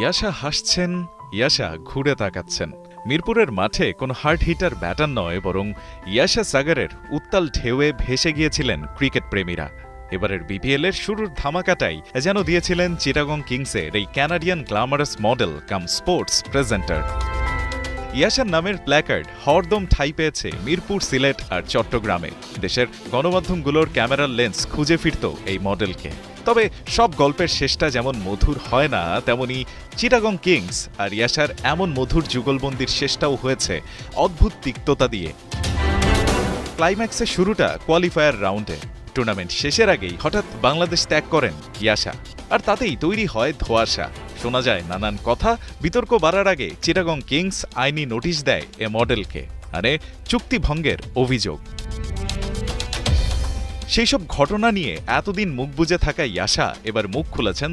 ইয়াশা হাসছেন, ইয়াশা ঘুরে তাকাচ্ছেন। মিরপুরের মাঠে কোনো হার্ড হিটার ব্যাটার নয়, বরং ইয়াশা সাগরের উত্তাল ঢেউয়ে ভেসে গিয়েছিলেন ক্রিকেট প্রেমীরা। এবারের বিপিএলের শুরুর ধামাকাটাই যেন দিয়েছিলেন চিটাগং কিংসের এই ক্যানাডিয়ান গ্ল্যামারাস মডেল কাম স্পোর্টস প্রেজেন্টার। ইয়াশার নামের প্ল্যাকার্ড হরদম ঠাঁই পেয়েছে মিরপুর, সিলেট আর চট্টগ্রামে। দেশের গণমাধ্যমগুলোর ক্যামেরার লেন্স খুঁজে ফিরত এই মডেলকে। তবে সব গল্পের শেষটা যেমন মধুর হয় না, তেমনি চিটাগং কিংস আর ইয়াশার এমন মধুর যুগলবন্দির শেষটাও হয়েছে অদ্ভুত তিক্ততা দিয়ে। ক্লাইম্যাক্সের শুরুটা কোয়ালিফায়ার রাউন্ডে। টুর্নামেন্ট শেষের আগেই হঠাৎ বাংলাদেশ ত্যাগ করেন ইয়াশা, আর তাতেই তৈরি হয় ধোঁয়াশা। শোনা যায় নানান কথা। বিতর্ক বাড়ার আগে চিটাগং কিংস আইনি নোটিশ দেয় এ মডেলকে, আরে চুক্তি ভঙ্গের অভিযোগ। সেই সব ঘটনা নিয়ে এতদিন মুখ বুজে থাকা ইয়াশা এবার মুখ খুলেছেন